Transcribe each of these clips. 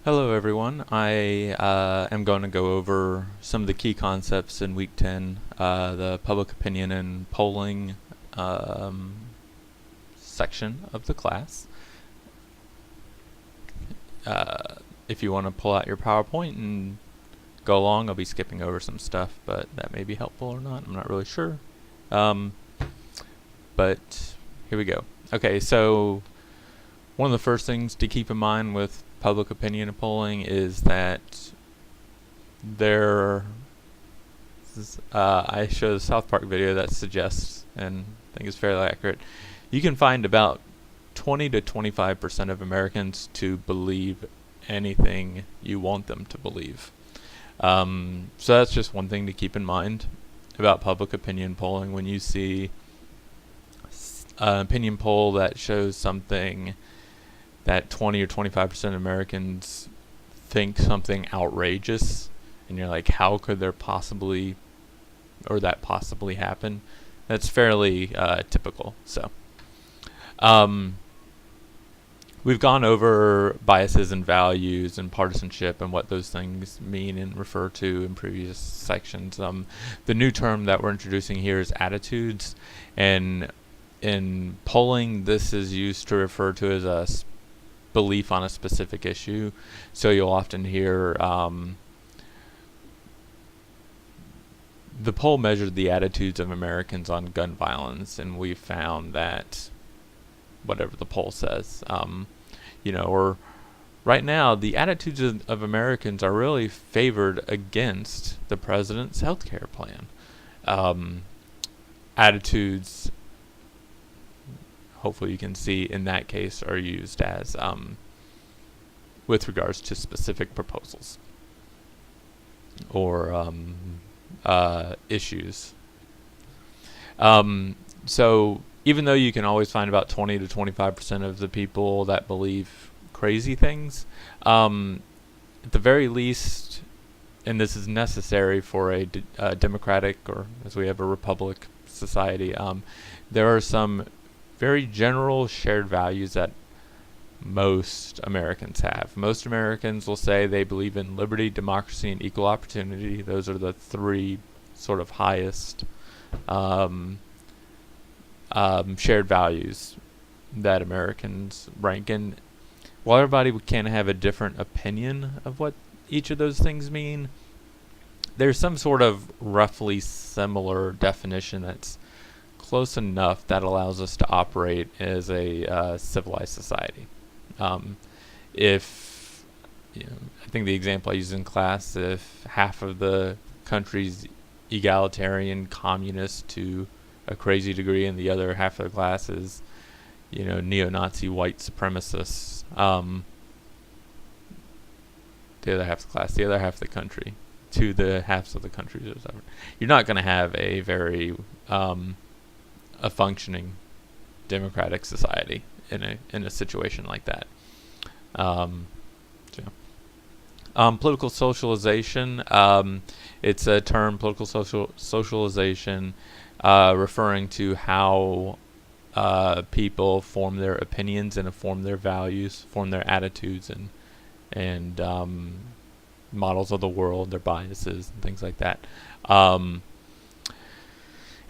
Hello, everyone. I am going to go over some of the key concepts in Week 10, the public opinion and polling um, section of the class. If you want to pull out your PowerPoint and go along, I'll be skipping over some stuff, but that may be helpful or not. I'm not really sure. But here we go. Okay, so one of the first things to keep in mind with public opinion and polling is that I showed a South Park video that suggests, and I think is fairly accurate, you can find about 20 to 25% of Americans to believe anything you want them to believe. So that's just one thing to keep in mind about public opinion polling. When you see an opinion poll that shows something that 20 or 25% of Americans think something outrageous, and you're like, how could there possibly, or that possibly happen? That's fairly typical. So, we've gone over biases and values and partisanship and what those things mean and refer to in previous sections. The new term that we're introducing here is attitudes, and in polling, this is used to refer to as a belief on a specific issue. So you'll often hear the poll measured the attitudes of Americans on gun violence, and we found that whatever the poll says, or right now the attitudes of Americans are really favored against the president's health care plan. Attitudes, hopefully you can see in that case, are used as with regards to specific proposals or issues. So even though you can always find about 20 to 25% of the people that believe crazy things, at the very least, and this is necessary for a democratic, or as we have a republic society, there are some very general shared values that most Americans have. Most Americans will say they believe in liberty, democracy, and equal opportunity. Those are the three sort of highest shared values that Americans rank in. While everybody can have a different opinion of what each of those things mean, there's some sort of roughly similar definition that's close enough that allows us to operate as a civilized society. If I think the example I used in class, if half of the country's egalitarian, communist to a crazy degree, and the other half of the class is, neo-Nazi white supremacists, the other half of the class, the other half of the country, to the halves of the countries or whatever, you're not going to have a very a functioning democratic society in a situation like that. Political socialization. It's a term, political socialization, referring to how people form their opinions and form their values, form their attitudes and models of the world, their biases and things like that.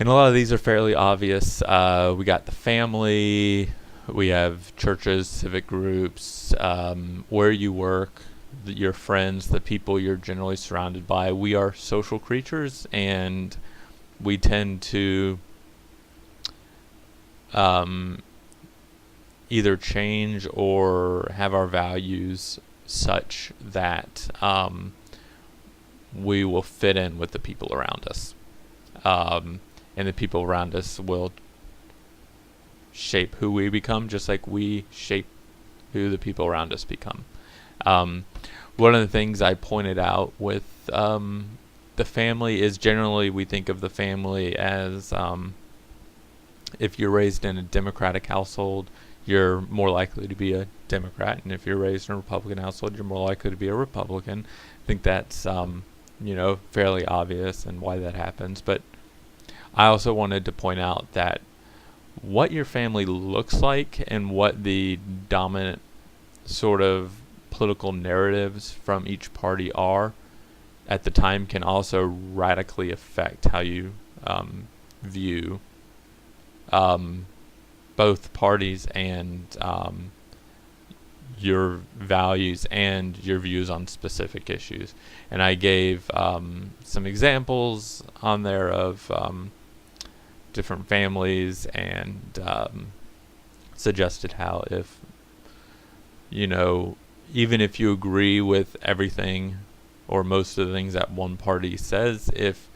And a lot of these are fairly obvious. We got the family, we have churches, civic groups, where you work, your friends, the people you're generally surrounded by. We are social creatures, and we tend to either change or have our values such that we will fit in with the people around us. And the people around us will shape who we become, just like we shape who the people around us become. One of the things I pointed out with the family is generally we think of the family as if you're raised in a Democratic household, you're more likely to be a Democrat, and if you're raised in a Republican household, you're more likely to be a Republican. I think that's fairly obvious and why that happens, but I also wanted to point out that what your family looks like and what the dominant sort of political narratives from each party are at the time can also radically affect how you view both parties and your values and your views on specific issues. And I gave some examples on there of different families, and suggested how, if even if you agree with everything or most of the things that one party says, if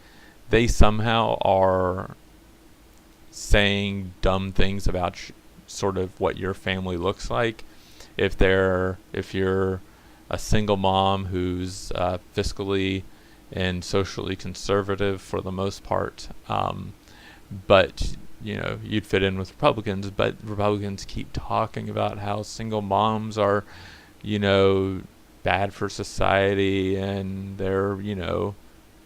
they somehow are saying dumb things about sort of what your family looks like, if you're a single mom who's fiscally and socially conservative for the most part, but you'd fit in with Republicans, but Republicans keep talking about how single moms are bad for society, and they're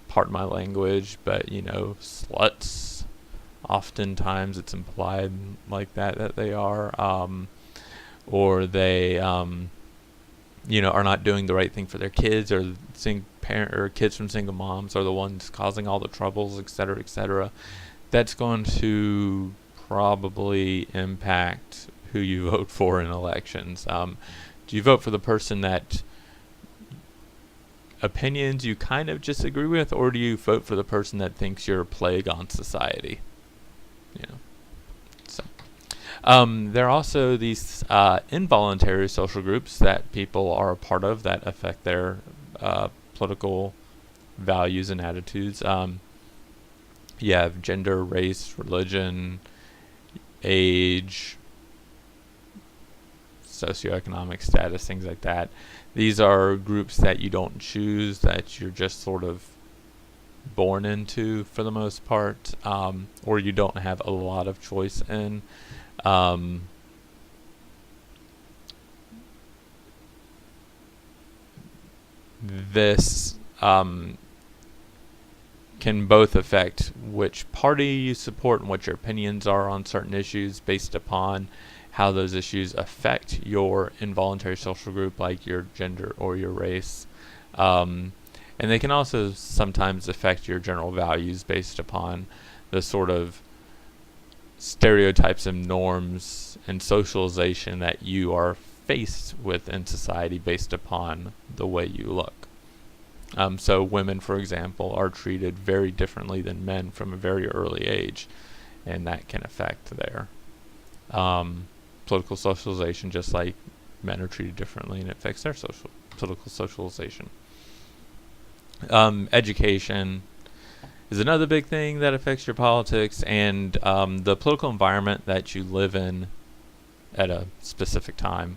pardon my language, but sluts. Oftentimes it's implied like that they are, or they are not doing the right thing for their kids, or kids from single moms are the ones causing all the troubles, etc., etc. That's going to probably impact who you vote for in elections. Do you vote for the person that opinions you kind of disagree with, or do you vote for the person that thinks you're a plague on society? So there are also these involuntary social groups that people are a part of that affect their political values and attitudes. You have gender, race, religion, age, socioeconomic status, things like that. These are groups that you don't choose, that you're just sort of born into for the most part, or you don't have a lot of choice in. This can both affect which party you support and what your opinions are on certain issues based upon how those issues affect your involuntary social group, like your gender or your race. And they can also sometimes affect your general values based upon the sort of stereotypes and norms and socialization that you are faced with in society based upon the way you look. So women, for example, are treated very differently than men from a very early age, and that can affect their political socialization, just like men are treated differently, and it affects their political socialization. Education is another big thing that affects your politics, and the political environment that you live in at a specific time.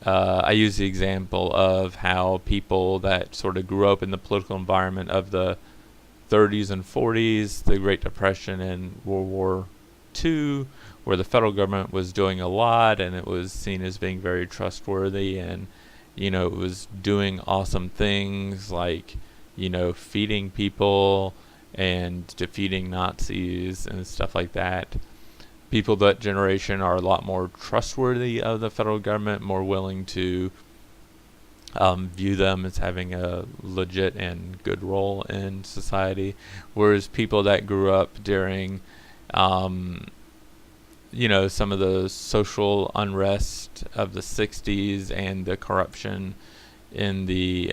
I use the example of how people that sort of grew up in the political environment of the 30s and 40s, the Great Depression and World War II, where the federal government was doing a lot and it was seen as being very trustworthy, and it was doing awesome things like feeding people and defeating Nazis and stuff like that. People that generation are a lot more trustworthy of the federal government, more willing to view them as having a legit and good role in society, whereas people that grew up during some of the social unrest of the 60s and the corruption in the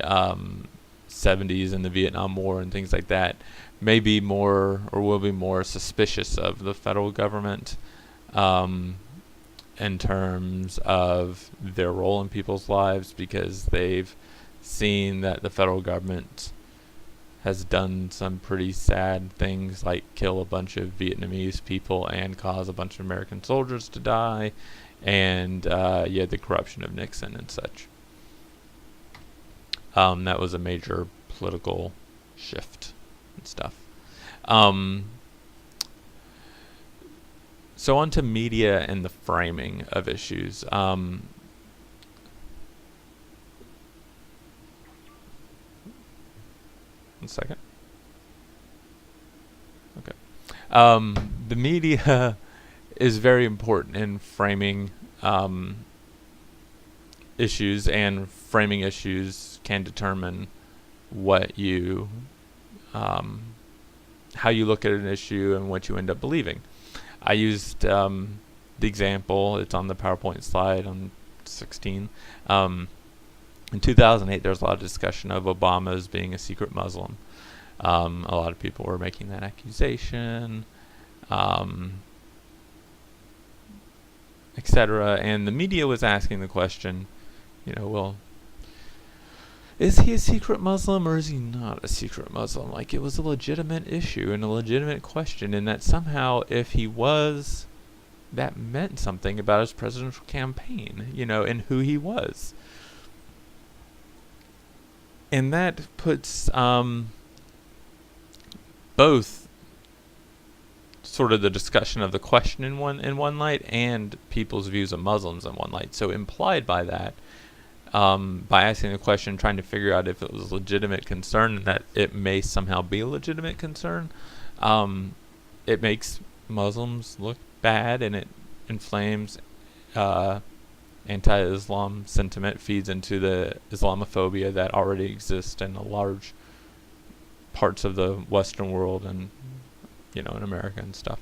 70s and the Vietnam War and things like that may be more, or will be more, suspicious of the federal government in terms of their role in people's lives, because they've seen that the federal government has done some pretty sad things, like kill a bunch of Vietnamese people and cause a bunch of American soldiers to die, and the corruption of Nixon and such. That was a major political shift and stuff. So on to media and the framing of issues. One second. Okay. The media is very important in framing issues and framing issues can determine what you, how you look at an issue and what you end up believing. I used the example, it's on the PowerPoint slide on 16. In 2008, there was a lot of discussion of Obama as being a secret Muslim. A lot of people were making that accusation, etc. And the media was asking the question, well, is he a secret Muslim or is he not a secret Muslim? Like, it was a legitimate issue and a legitimate question, and that somehow if he was, that meant something about his presidential campaign, and who he was. And that puts both sort of the discussion of the question in one light and people's views of Muslims in one light. So implied by that, by asking the question, trying to figure out if it was a legitimate concern and that it may somehow be a legitimate concern, it makes Muslims look bad, and it inflames anti-Islam sentiment, feeds into the Islamophobia that already exists in a large parts of the Western world and in America and stuff.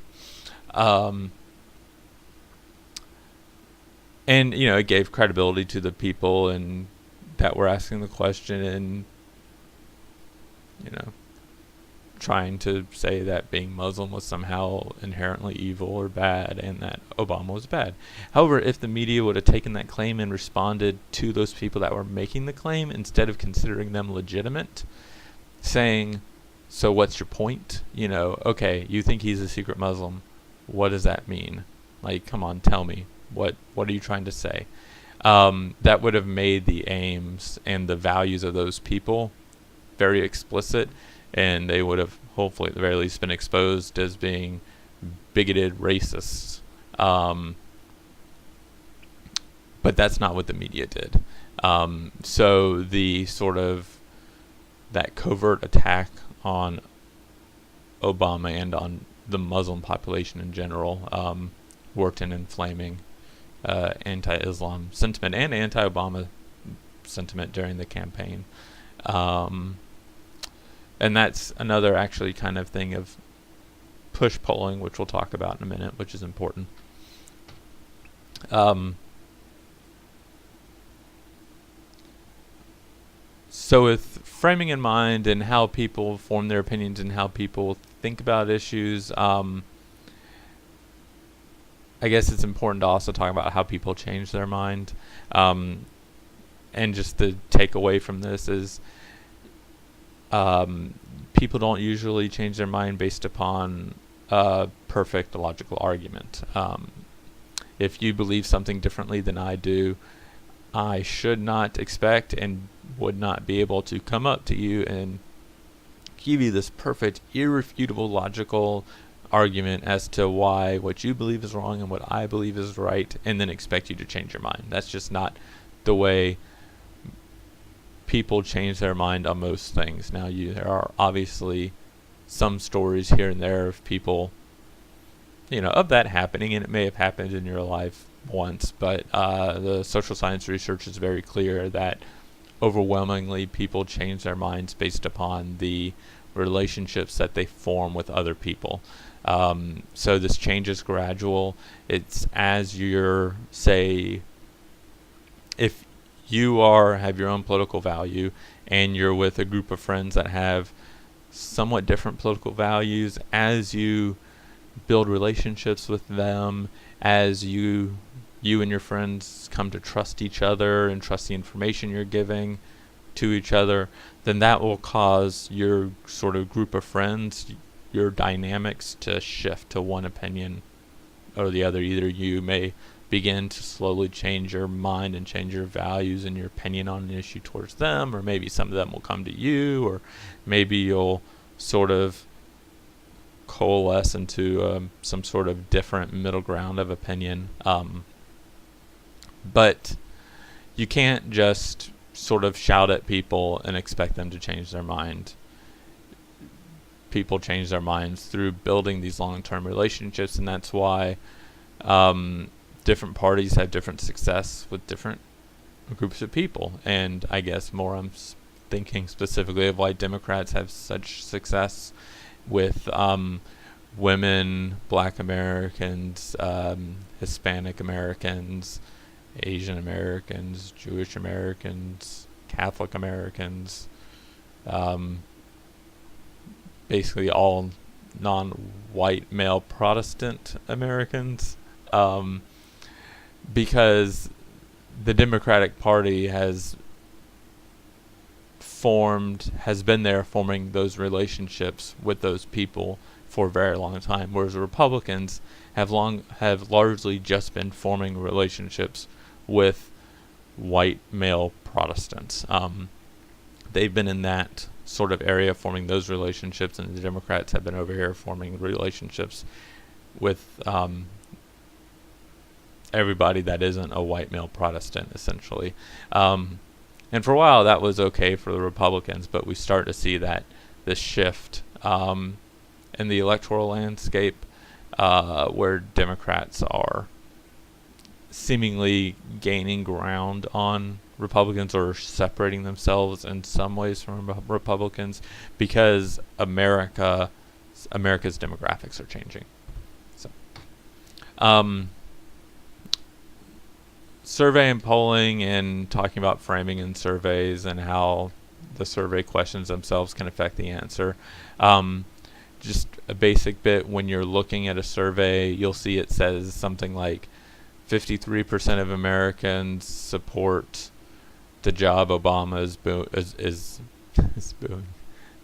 And it gave credibility to the people and that were asking the question, and trying to say that being Muslim was somehow inherently evil or bad, and that Obama was bad. However, if the media would have taken that claim and responded to those people that were making the claim, instead of considering them legitimate, saying, so what's your point? Okay, you think he's a secret Muslim. What does that mean? Like, come on, tell me. What are you trying to say? That would have made the aims and the values of those people very explicit, and they would have hopefully at the very least been exposed as being bigoted racists. But that's not what the media did. So the sort of that covert attack on Obama and on the Muslim population in general worked in inflaming anti-Islam sentiment and anti-Obama sentiment during the campaign. And that's another actually kind of thing of push polling, which we'll talk about in a minute, which is important. So with framing in mind and how people form their opinions and how people think about issues, I guess it's important to also talk about how people change their mind. And just the takeaway from this is people don't usually change their mind based upon a perfect logical argument. If you believe something differently than I do, I should not expect and would not be able to come up to you and give you this perfect, irrefutable, logical argument as to why what you believe is wrong and what I believe is right, and then expect you to change your mind. That's just not the way people change their mind on most things. Now, there are obviously some stories here and there of people, of that happening, and it may have happened in your life once, but the social science research is very clear that overwhelmingly people change their minds based upon the relationships that they form with other people. So this change is gradual. It's as you're, say, if you have your own political value and you're with a group of friends that have somewhat different political values, as you build relationships with them, as you and your friends come to trust each other and trust the information you're giving to each other, then that will cause your sort of group of friends, your dynamics to shift to one opinion or the other. Either you may begin to slowly change your mind and change your values and your opinion on an issue towards them, or maybe some of them will come to you, or maybe you'll sort of coalesce into some sort of different middle ground of opinion. But you can't just sort of shout at people and expect them to change their mind. People change their minds through building these long-term relationships, and that's why different parties have different success with different groups of people. And I guess more I'm thinking specifically of why Democrats have such success with women, Black Americans, Hispanic Americans, Asian Americans, Jewish Americans, Catholic Americans, basically all non-white male Protestant Americans, because the Democratic Party has been there forming those relationships with those people for a very long time, whereas the Republicans have largely just been forming relationships with white male Protestants. They've been in that sort of area forming those relationships, and the Democrats have been over here forming relationships with everybody that isn't a white male Protestant, essentially. And for a while that was okay for the Republicans, but we start to see this shift in the electoral landscape, where Democrats are seemingly gaining ground on Republicans, or separating themselves in some ways from Republicans, because America's demographics are changing. So, survey and polling, and talking about framing in surveys and how the survey questions themselves can affect the answer. Just a basic bit: when you're looking at a survey, you'll see it says something like 53% of Americans support the job Obama is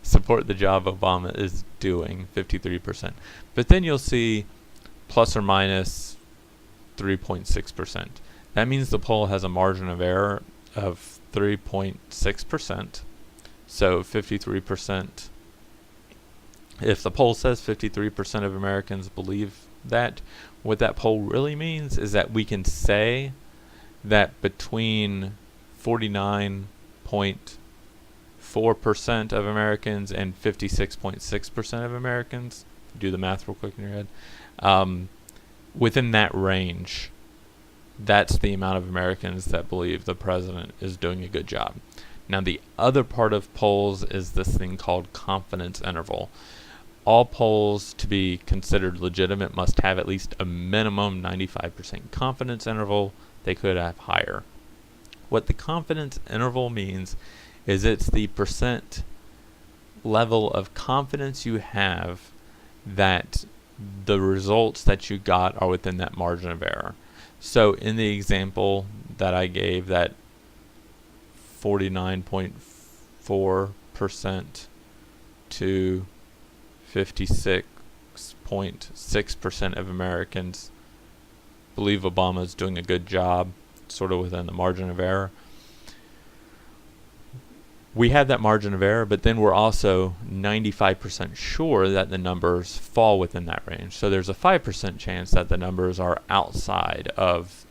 support the job Obama is doing, 53%. But then you'll see plus or minus 3.6%. That means the poll has a margin of error of 3.6%. So 53%. If the poll says 53% of Americans believe that, what that poll really means is that we can say that between 49.4% of Americans and 56.6% of Americans, do the math real quick in your head, within that range, that's the amount of Americans that believe the president is doing a good job. Now, the other part of polls is this thing called confidence interval. All polls, to be considered legitimate, must have at least a minimum 95% confidence interval. They could have higher. What the confidence interval means is it's the percent level of confidence you have that the results that you got are within that margin of error. So in the example that I gave, that 49.4% to 56.6% of Americans believe Obama is doing a good job, sort of within the margin of error. We have that margin of error, but then we're also 95% sure that the numbers fall within that range. So there's a 5% chance that the numbers are outside of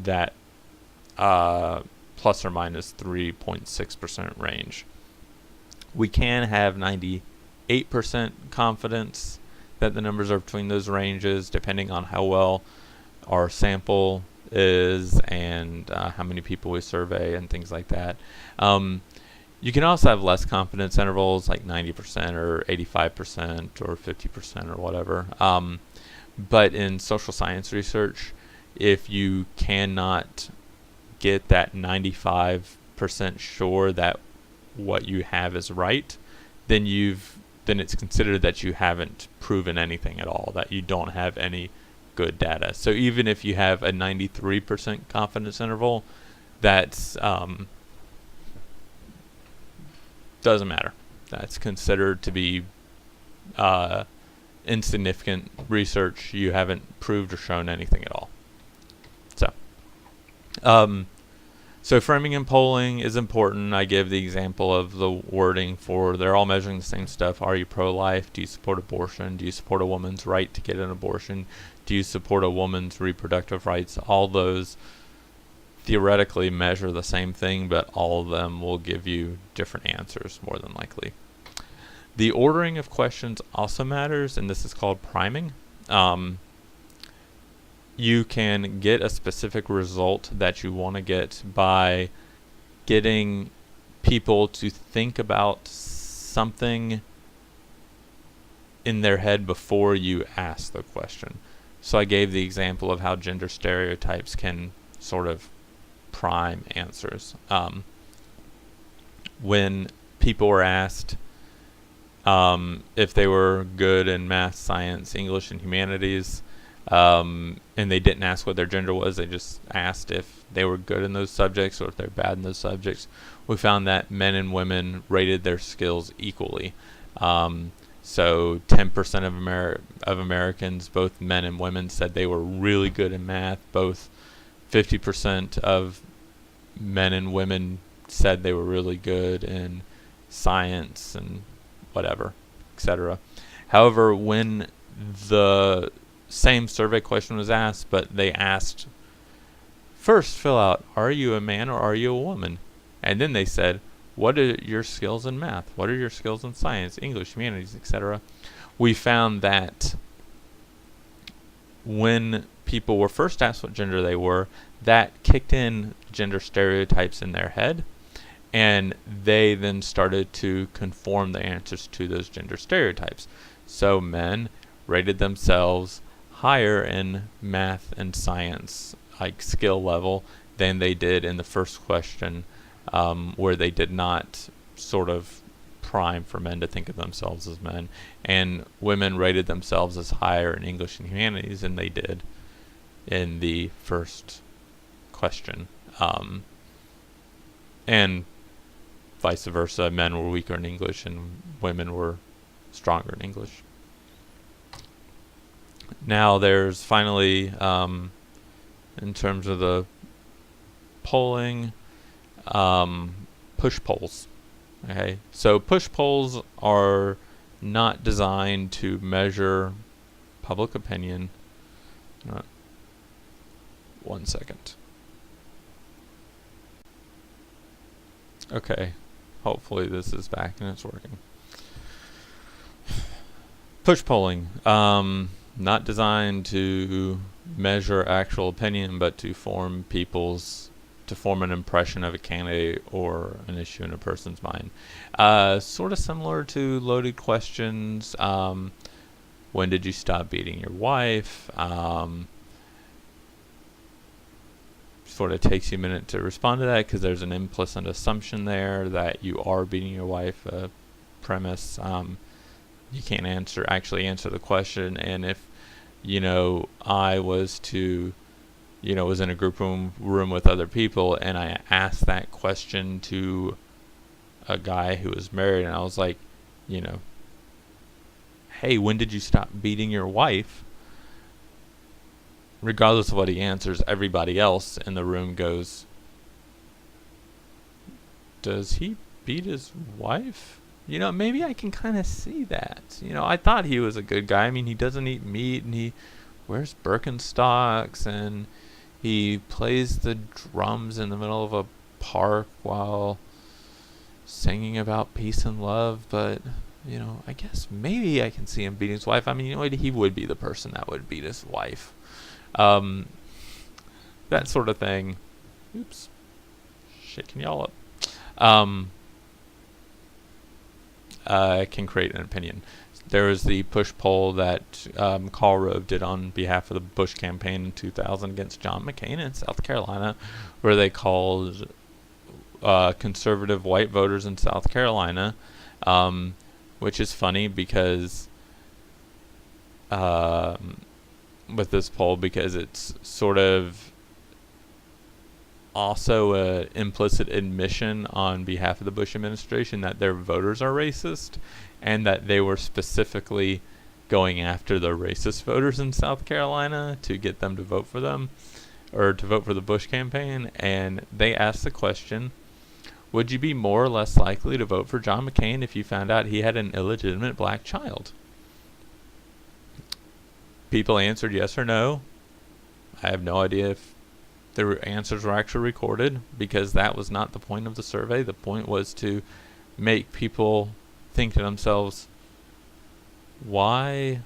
that plus or minus 3.6% range. We can have 98% confidence that the numbers are between those ranges, depending on how well our sample is and how many people we survey and things like that. You can also have less confidence intervals, like 90% or 85% or 50% or whatever. But in social science research, if you cannot get that 95% sure that what you have is right, then it's considered that you haven't proven anything at all, that you don't have any good data. So even if you have a 93% confidence interval, that's doesn't matter. That's considered to be insignificant research. You haven't proved or shown anything at all. So framing and polling is important. I give the example of the wording for, they're all measuring the same stuff. Are you pro-life? Do you support abortion? Do you support a woman's right to get an abortion? Do you support a woman's reproductive rights? All those theoretically measure the same thing, but all of them will give you different answers, more than likely. The ordering of questions also matters, and this is called priming. you can get a specific result that you want to get by getting people to think about something in their head before you ask the question. So I gave the example of how gender stereotypes can sort of prime answers. When people were asked if they were good in math, science, English, and humanities, and they didn't ask what their gender was, they just asked if they were good in those subjects or if they're bad in those subjects, we found that men and women rated their skills equally. So 10% of Americans, both men and women, said they were really good in math. Both 50% of men and women said they were really good in science and whatever, etc. However, when the same survey question was asked, but they asked, first fill out, are you a man or are you a woman? And then they said, what are your skills in math? What are your skills in science, English, humanities, etc.? We found that when people were first asked what gender they were, that kicked in gender stereotypes in their head, and they then started to conform the answers to those gender stereotypes. So men rated themselves higher in math and science, like skill level, than they did in the first question, where they did not sort of prime for men to think of themselves as men. And women rated themselves as higher in English and humanities than they did in the first question. And vice versa, men were weaker in English and women were stronger in English. Now there's finally, in terms of the polling, push polls. Okay, so push polls are not designed to measure public opinion. One second. Okay, hopefully this is back and it's working. Push polling, not designed to measure actual opinion, but to form an impression of a candidate or an issue in a person's mind. Sort of similar to loaded questions. When did you stop beating your wife? Sort of takes you a minute to respond to that because there's an implicit assumption there that you are beating your wife. Premise. You can't actually answer the question, and if I was to was in a group room with other people, and I asked that question to a guy who was married, and I was like, hey, when did you stop beating your wife? Regardless of what he answers, everybody else in the room goes, does he beat his wife? Maybe I can kind of see that. I thought he was a good guy. I mean, he doesn't eat meat, and he wears Birkenstocks, and he plays the drums in the middle of a park while singing about peace and love. But, I guess maybe I can see him beating his wife. I mean, he would be the person that would beat his wife. That sort of thing. Oops. Shaking y'all up. Can create an opinion. There was the push poll that Karl Rove did on behalf of the Bush campaign in 2000 against John McCain in South Carolina, where they called conservative white voters in South Carolina, which is funny because with this poll, because it's sort of also an implicit admission on behalf of the Bush administration that their voters are racist, and that they were specifically going after the racist voters in South Carolina to get them to vote for them, or to vote for the Bush campaign. And they asked the question, would you be more or less likely to vote for John McCain if you found out he had an illegitimate black child? People answered yes or no. I have no idea if the answers were actually recorded, because that was not the point of the survey. The point was to make people think to themselves, why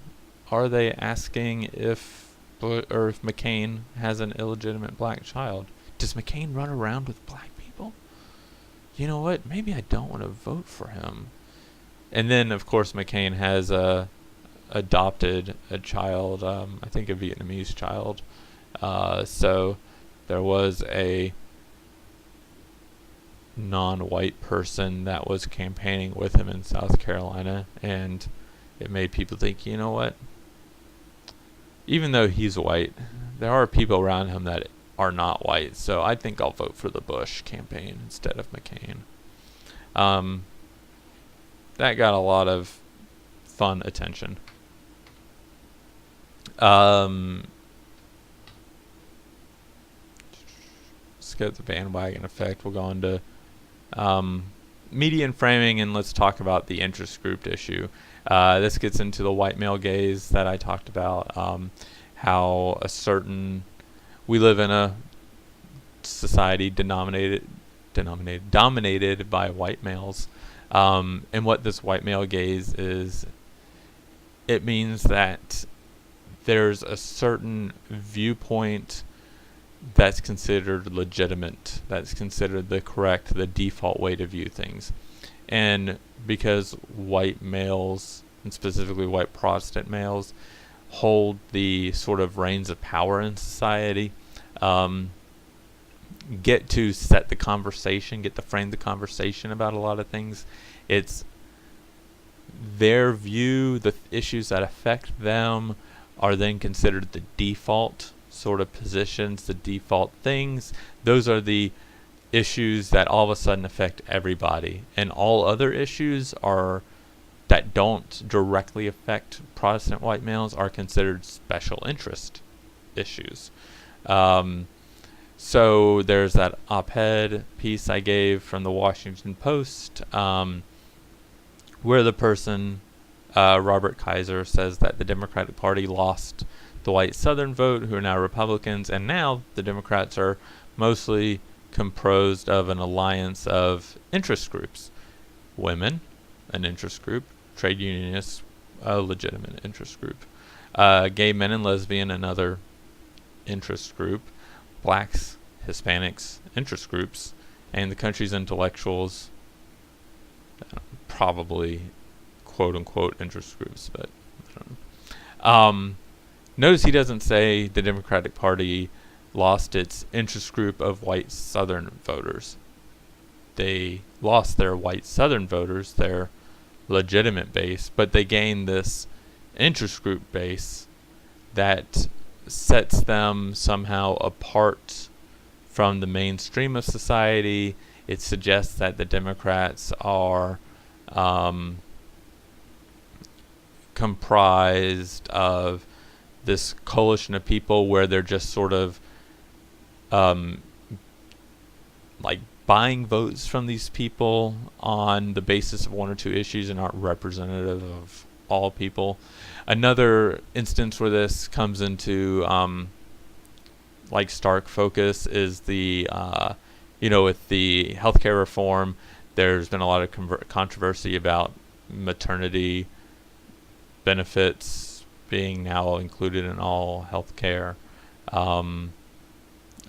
are they asking if or if McCain has an illegitimate black child. Does McCain run around with black people? You know what? Maybe I don't want to vote for him. And then, of course, McCain has adopted a child, I think a Vietnamese child. So there was a non-white person that was campaigning with him in South Carolina, and it made people think, you know what? Even though he's white, there are people around him that are not white, so I think I'll vote for the Bush campaign instead of McCain. That got a lot of fun attention. Let's get the bandwagon effect. We'll go on to media and framing, and let's talk about the interest grouped issue. This gets into the white male gaze that I talked about, how we live in a society dominated by white males, and what this white male gaze is, it means that there's a certain viewpoint that's considered legitimate, that's considered the default way to view things. And because white males, and specifically white Protestant males, hold the sort of reins of power in society, get to set the conversation, get to frame the conversation about a lot of things, it's their view, the issues that affect them are then considered the default sort of positions, the default things. Those are the issues that all of a sudden affect everybody, and all other issues that don't directly affect Protestant white males are considered special interest issues. So there's that op-ed piece I gave from the Washington Post, where the person, Robert Kaiser, says that the Democratic Party lost the white Southern vote, who are now Republicans, and now the Democrats are mostly composed of an alliance of interest groups. Women, an interest group. Trade unionists, a legitimate interest group. Gay men and lesbian, another interest group. Blacks, Hispanics, interest groups. And the country's intellectuals, probably quote-unquote interest groups, but I don't know. Notice he doesn't say the Democratic Party lost its interest group of white Southern voters. They lost their white Southern voters, their legitimate base, but they gained this interest group base that sets them somehow apart from the mainstream of society. It suggests that the Democrats are comprised of this coalition of people where they're just sort of like buying votes from these people on the basis of one or two issues and aren't representative of all people. Another instance where this comes into like stark focus is the with the healthcare reform. There's been a lot of controversy about maternity benefits being now included in all healthcare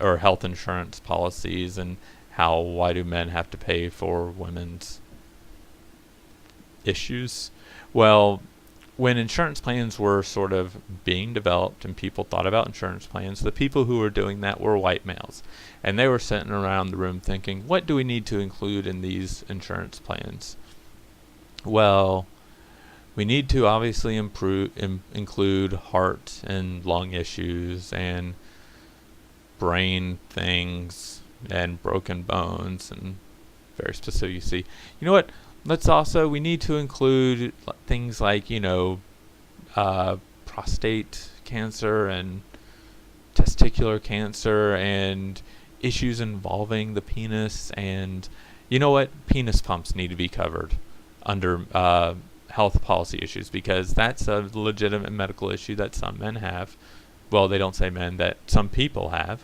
or health insurance policies, and why do men have to pay for women's issues? Well, when insurance plans were sort of being developed and people thought about insurance plans, the people who were doing that were white males. And they were sitting around the room thinking, what do we need to include in these insurance plans? Well, we need to obviously include heart and lung issues and brain things and broken bones and very specific. You see, you know what? We need to include things like, prostate cancer and testicular cancer and issues involving the penis. And you know what? Penis pumps need to be covered under health policy issues, because that's a legitimate medical issue that some men have. Well, they don't say men, that some people have,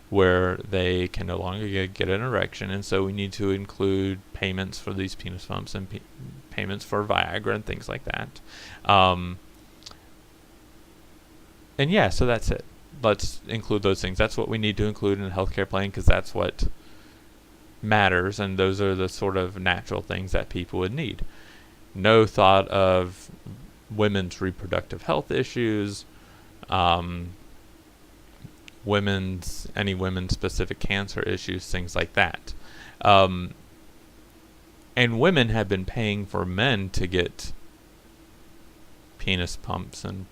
where they can no longer get an erection, and so we need to include payments for these penis pumps and payments for Viagra and things like that. And yeah, so that's it. Let's include those things. That's what we need to include in a healthcare plan, because that's what matters, and those are the sort of natural things that people would need. No thought of women's reproductive health issues, any women specific cancer issues, things like that. And women have been paying for men to get penis pumps and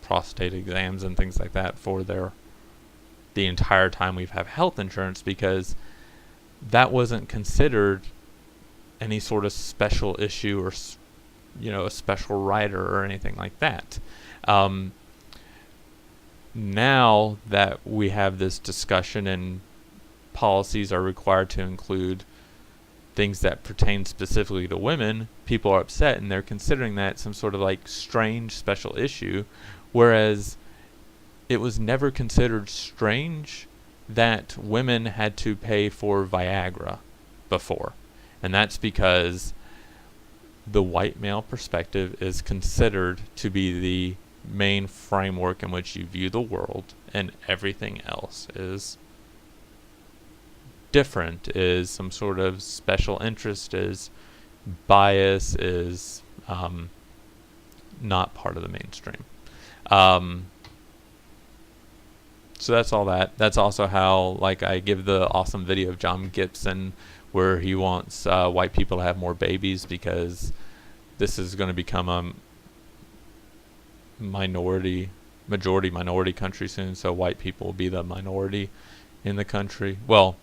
prostate exams and things like that for the entire time we've had health insurance, because that wasn't considered any sort of special issue or a special rider or anything like that. Now that we have this discussion and policies are required to include things that pertain specifically to women, people are upset and they're considering that some sort of like strange special issue, whereas it was never considered strange that women had to pay for Viagra before. And that's because the white male perspective is considered to be the main framework in which you view the world, and everything else is different, is some sort of special interest, is bias, is not part of the mainstream. So that's all that. That's also how, like, I give the awesome video of John Gibson where he wants white people to have more babies, because this is going to become a majority country soon, so white people will be the minority in the country. Well,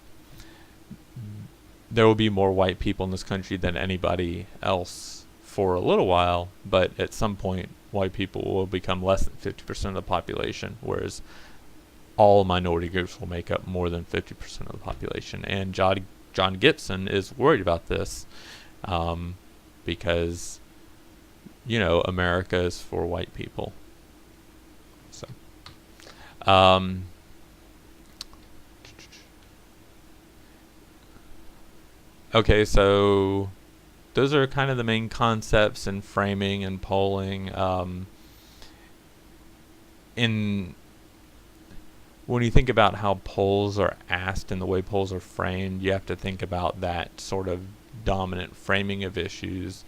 there will be more white people in this country than anybody else for a little while, but at some point white people will become less than 50% of the population, whereas all minority groups will make up more than 50% of the population. And John Gibson is worried about this because, America is for white people. So, okay, so those are kind of the main concepts in framing and polling. When you think about how polls are asked and the way polls are framed, you have to think about that sort of dominant framing of issues,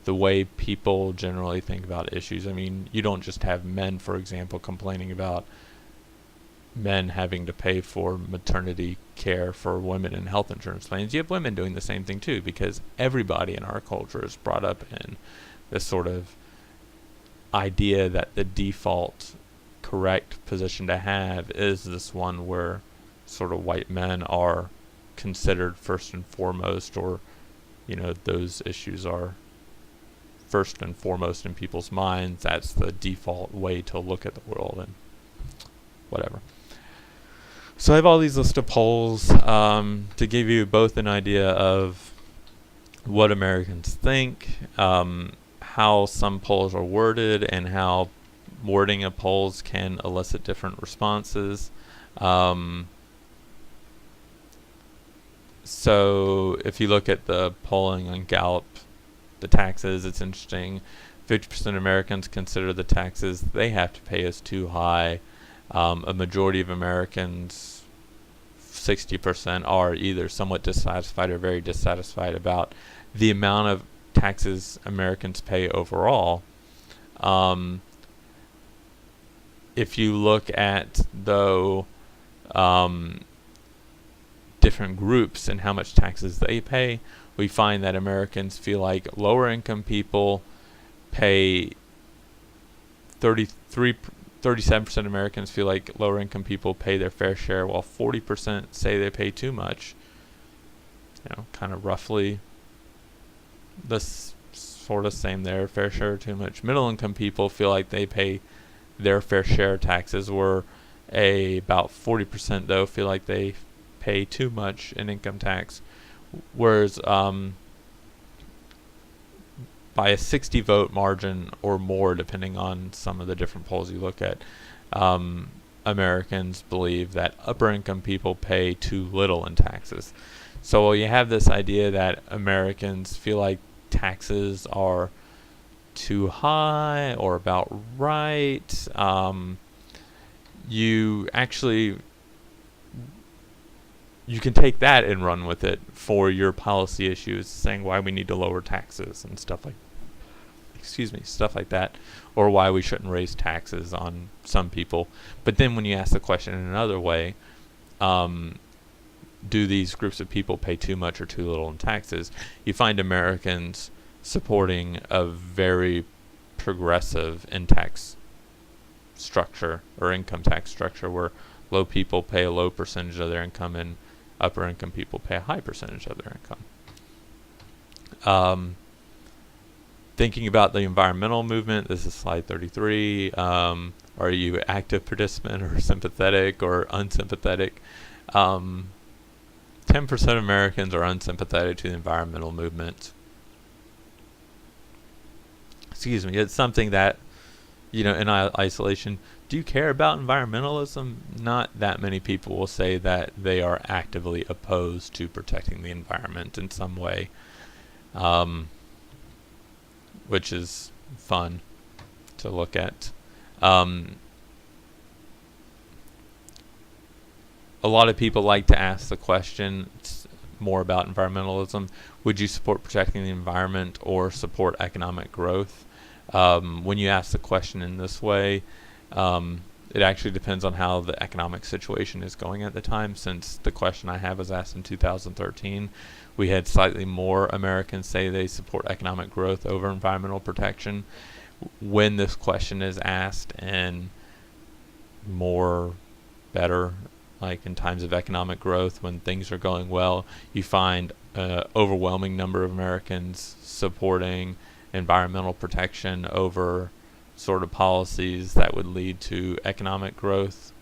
the way people generally think about issues. I mean, you don't just have men, for example, complaining about men having to pay for maternity care for women in health insurance plans. You have women doing the same thing too, because everybody in our culture is brought up in this sort of idea that the default correct position to have is this one where sort of white men are considered first and foremost, or those issues are first and foremost in people's minds. That's the default way to look at the world and whatever. So I have all these list of polls to give you both an idea of what Americans think, how some polls are worded, and how wording of polls can elicit different responses. So if you look at the polling on Gallup, the taxes, it's interesting. 50% of Americans consider the taxes they have to pay as too high. A majority of Americans, 60%, are either somewhat dissatisfied or very dissatisfied about the amount of taxes Americans pay overall. If you look at, though, different groups and how much taxes they pay, we find that Americans feel like lower income people pay 37% of Americans feel like lower income people pay their fair share, while 40% say they pay too much. Kind of roughly the sort of same there, fair share too much. Middle income people feel like they pay their fair share of taxes, where about 40% though feel like they pay too much in income tax, whereas by a 60 vote margin or more, depending on some of the different polls you look at, Americans believe that upper income people pay too little in taxes. So you have this idea that Americans feel like taxes are too high or about right. you actually you can take that and run with it for your policy issues, saying why we need to lower taxes and stuff like that, or why we shouldn't raise taxes on some people. But then when you ask the question in another way, do these groups of people pay too much or too little in taxes, you find Americans supporting a very progressive tax structure or income tax structure, where low people pay a low percentage of their income and upper income people pay a high percentage of their income. Thinking about the environmental movement, this is slide 33. Are you active participant or sympathetic or unsympathetic? 10% of Americans are unsympathetic to the environmental movement. Excuse me. It's something that, in isolation, do you care about environmentalism? Not that many people will say that they are actively opposed to protecting the environment in some way, which is fun to look at. A lot of people like to ask the question more about environmentalism: would you support protecting the environment or support economic growth? When you ask the question in this way, it actually depends on how the economic situation is going at the time. Since the question I have was asked in 2013, we had slightly more Americans say they support economic growth over environmental protection. When this question is asked and better, like in times of economic growth, when things are going well, you find an overwhelming number of Americans supporting environmental protection over sort of policies that would lead to economic growth.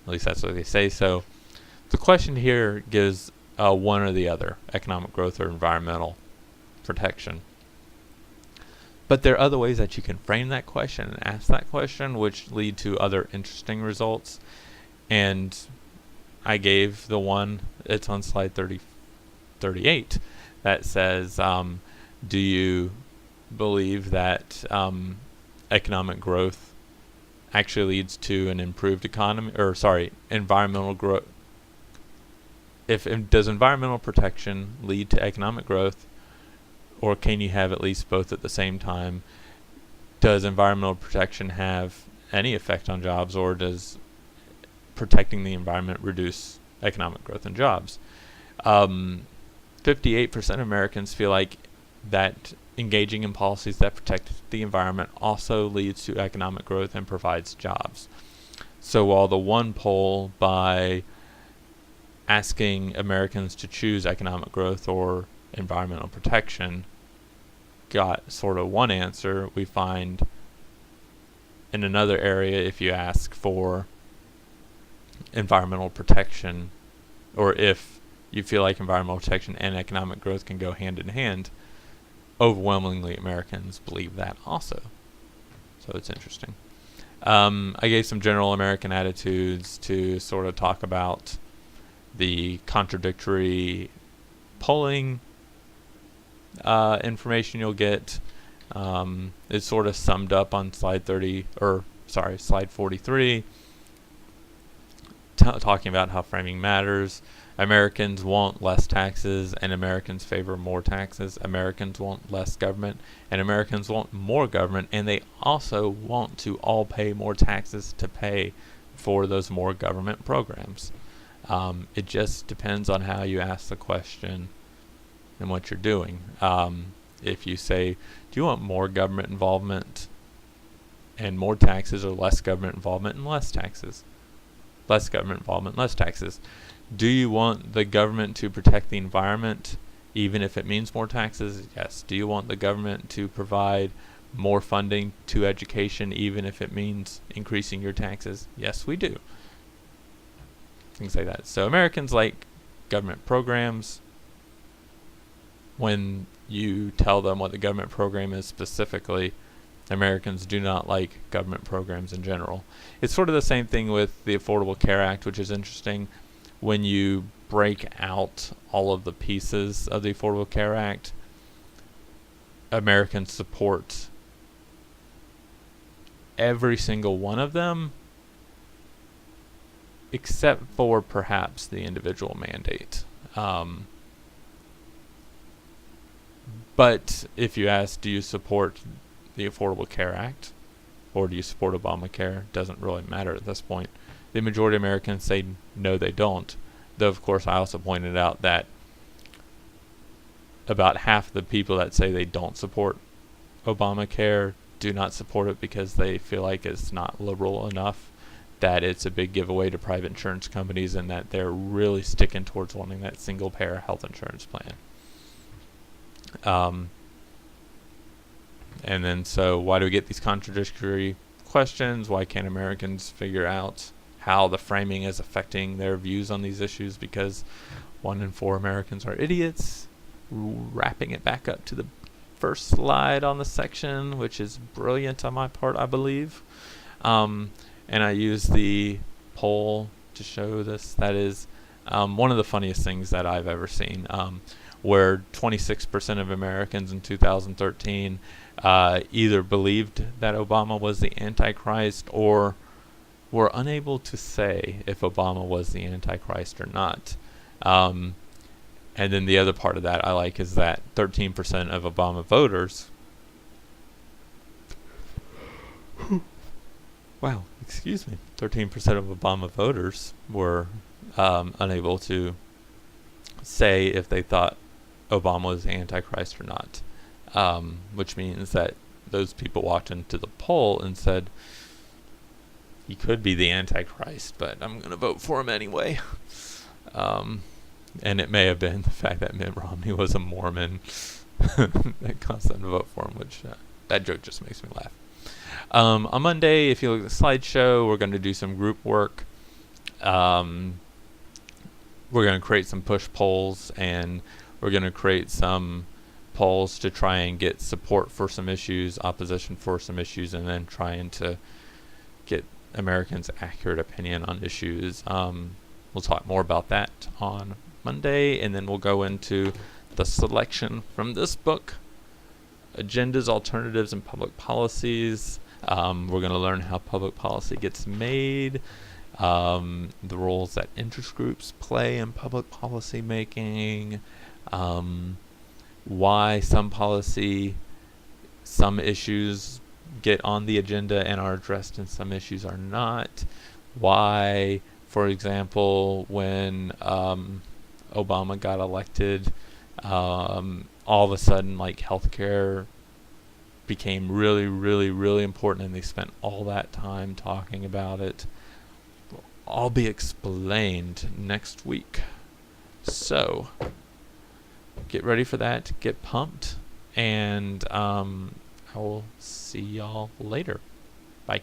At least that's what they say. So the question here gives one or the other, economic growth or environmental protection. But there are other ways that you can frame that question and ask that question, which lead to other interesting results. And I gave the one, it's on slide 38, that says, do you believe that economic growth actually leads to an improved economy, environmental growth? Does environmental protection lead to economic growth, or can you have at least both at the same time? Does environmental protection have any effect on jobs, or does protecting the environment reduce economic growth and jobs? 58% of Americans feel like that engaging in policies that protect the environment also leads to economic growth and provides jobs. So while the one poll, by asking Americans to choose economic growth or environmental protection, got sort of one answer, we find in another area, if you ask for environmental protection, or if you feel like environmental protection and economic growth can go hand in hand, overwhelmingly Americans believe that also. So it's interesting. I gave some general American attitudes to sort of talk about the contradictory polling information you'll get. It's sort of summed up on slide 43, talking about how framing matters. Americans want less taxes, and Americans favor more taxes. Americans want less government, and Americans want more government, and they also want to all pay more taxes to pay for those more government programs. It just depends on how you ask the question and what you're doing. If you say, do you want more government involvement and more taxes, or less government involvement and less taxes? Less government involvement, less taxes. Do you want the government to protect the environment even if it means more taxes? Yes. Do you want the government to provide more funding to education even if it means increasing your taxes? Yes, we do. Things like that. So Americans like government programs. When you tell them what the government program is specifically, Americans do not like government programs in general. It's sort of the same thing with the Affordable Care Act, which is interesting. When you break out all of the pieces of the Affordable Care Act, Americans support every single one of them, except for perhaps the individual mandate. But if you ask, do you support the Affordable Care Act or do you support Obamacare, doesn't really matter at this point. The majority of Americans say no, they don't. Though, of course, I also pointed out that about half of the people that say they don't support Obamacare do not support it because they feel like it's not liberal enough, that it's a big giveaway to private insurance companies, and that they're really sticking towards wanting that single-payer health insurance plan. And then, so why do we get these contradictory questions? Why can't Americans figure out how the framing is affecting their views on these issues? Because 1 in 4 Americans are idiots. Wrapping it back up to the first slide on the section, which is brilliant on my part, I believe. And I use the poll to show this. That is one of the funniest things that I've ever seen, where 26% of Americans in 2013 either believed that Obama was the Antichrist or were unable to say if Obama was the Antichrist or not. And then the other part of that I like is that 13% of Obama voters, wow, excuse me, 13% of Obama voters were unable to say if they thought Obama was the Antichrist or not, which means that those people walked into the poll and said, he could be the Antichrist, but I'm going to vote for him anyway. And it may have been the fact that Mitt Romney was a Mormon that caused them to vote for him, which that joke just makes me laugh. On Monday, if you look at the slideshow, we're going to do some group work. We're going to create some push polls, and we're going to create some polls to try and get support for some issues, opposition for some issues, and then trying to get Americans' accurate opinion on issues. We'll talk more about that on Monday, and then we'll go into the selection from this book, Agendas, Alternatives, and Public Policies. We're going to learn how public policy gets made, the roles that interest groups play in public policy making, why some issues get on the agenda and are addressed and some issues are not, why, for example, when Obama got elected, all of a sudden, like, healthcare became really, really, really important, and they spent all that time talking about it. Will all be explained next week. So, get ready for that. Get pumped, and I will see y'all later. Bye.